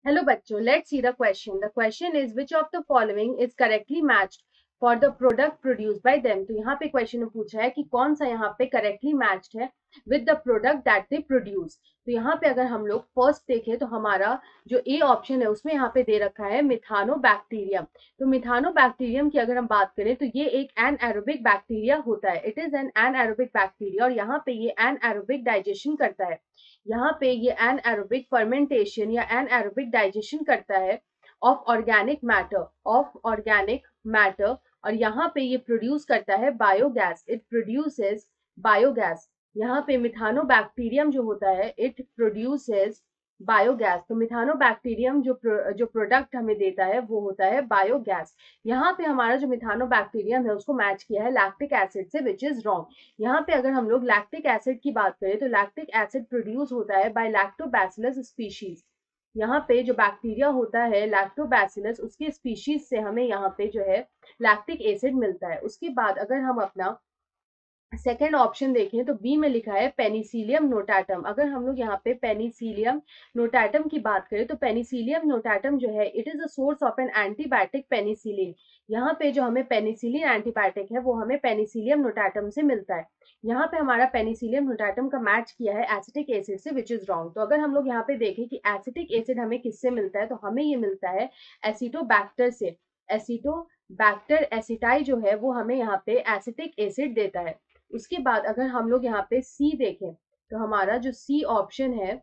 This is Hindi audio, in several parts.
Hello बच्चों, let's see the question. The question is which of the following is correctly matched for the product produced by them. तो यहाँ पे क्वेश्चन में पूछा है कि कौन सा यहाँ पे करेक्टली मैच्ड है with the product that they produce. तो यहाँ पे अगर हम लोग फर्स्ट देखें तो हमारा जो ए ऑप्शन है उसमें यहाँ पे दे रखा है मिथानोबैक्टीरियम. तो मिथानोबैक्टीरियम की अगर हम बात करें तो ये एक एनएरोबिक बैक्टीरिया होता है. It is an anaerobic bacteria और यहाँ पे ये एनएरोबिक डाइजेशन करता है. यहाँ पे ये एनएरोबिक फर्मेंटेशन या एनएरोबिक डाइजेशन करता है ऑफ ऑर्गेनिक मैटर और यहाँ पे ये प्रोड्यूस करता है बायोगैस. It produces biogas. यहाँ पे मिथानोबैक्टीरियम जो होता है इट प्रोड्यूसेस बायोगैस. तो मिथानोबैक्टीरियम जो प्रोडक्ट हमें देता है वो होता है बायोगैस. यहाँ पे हमारा जो मिथानोबैक्टीरियम है उसको मैच किया है लैक्टिक एसिड से विच इज रॉन्ग. यहाँ पे अगर हम लोग लैक्टिक एसिड की बात करें तो लैक्टिक एसिड प्रोड्यूस होता है बाय लैक्टोबैसिलस स्पीशीज. यहाँ पे जो बैक्टीरिया होता है लैक्टोबैसिलस उसके स्पीशीज से हमें यहाँ पे जो है लैक्टिक एसिड मिलता है. उसके बाद अगर हम अपना सेकेंड ऑप्शन देखें तो बी में लिखा है पेनिसिलियम नोटाटम. अगर हम लोग यहाँ पे पेनिसिलियम नोटाटम की बात करें तो पेनिसिलियम नोटाटम जो है it is a source of an antibiotic penicillin. यहाँ पे जो हमें पेनिसिलिन एंटीबायोटिक है वो हमें पेनिसिलियम नोटाटम से मिलता है. यहाँ पे हमारा पेनिसिलियम नोटाटम का मैच किया है एसिटिक एसिड से विच इज रॉन्ग. तो अगर हम लोग यहाँ पे देखें कि एसिटिक एसिड हमें किससे मिलता है तो हमें ये मिलता है एसिटोबैक्टर से. एसिटोबैक्टर एसिटाई जो है वो हमें यहाँ पे एसिटिक एसिड देता है. उसके बाद अगर हम लोग यहाँ पे सी देखें तो हमारा जो सी ऑप्शन है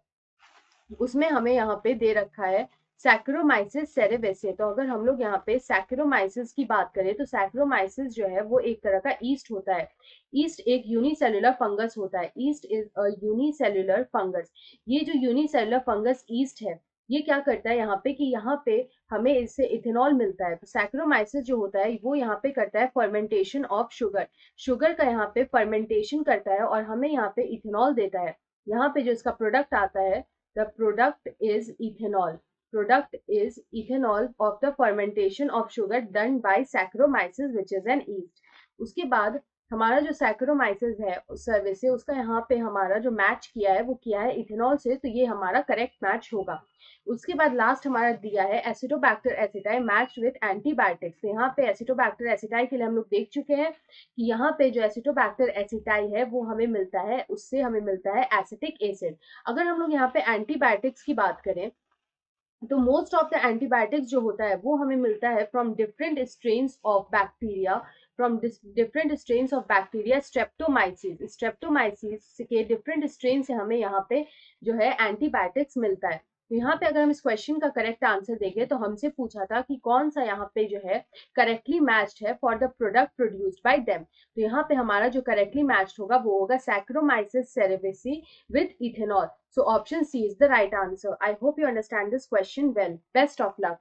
उसमें हमें यहाँ पे दे रखा है सैक्रोमाइसिस सेरेवेसे. तो अगर हम लोग यहाँ पे सैक्रोमाइसिस की बात करें तो सैक्रोमाइसिस जो है वो एक तरह का ईस्ट होता है. ईस्ट एक यूनिसेलुलर फंगस होता है. East is a unicellular fungus. ये जो यूनिसेलुलर फंगस ईस्ट है ये क्या करता है यहाँ पे कि यहाँ पे हमें इससे इथेनॉल मिलता है. तो सैक्रोमाइसिस जो होता है वो यहाँ पे करता है फर्मेंटेशन ऑफ शुगर. शुगर का यहाँ पे फर्मेंटेशन करता है और हमें यहाँ पे इथेनॉल देता है. यहाँ पे जो इसका प्रोडक्ट आता है the product is ethanol. Product is ethanol of the fermentation of sugar done by Saccharomyces which is an yeast. उसके बाद हमारा जो सैक्रोमाइसिस है उस सर्विस से उसका यहाँ पे हमारा जो मैच किया है वो किया है इथेनॉल से. तो ये हमारा करेक्ट मैच होगा. उसके बाद लास्ट हमारा दिया है Acetobacter aceti match with antibiotics. तो यहाँ पे एसिटोबैक्टर एसिटाई के लिए हम लोग देख चुके हैं कि यहाँ पे जो एसिटोबैक्टर एसिटाई है वो हमें मिलता है उससे हमें मिलता है एसिटिक एसिड. अगर हम लोग यहाँ पे एंटीबायोटिक्स की बात करें तो मोस्ट ऑफ द एंटीबायोटिक्स जो होता है वो हमें मिलता है from different strains of bacteria. From different strains of bacteria Streptomyces के डिफरेंट स्ट्रेन से हमें यहाँ पे जो है एंटीबायोटिक्स मिलता है. तो यहाँ पे अगर हम इस क्वेश्चन का करेक्ट आंसर देखें तो हमसे पूछा था कि कौन सा यहाँ पे जो है करेक्टली मैच्ड है for the product produced by them. तो यहाँ पे हमारा जो करेक्टली मैच्ड होगा वो होगा Saccharomyces cerevisiae with ethanol. So option C is the right answer. I hope you understand this question well. Best of luck.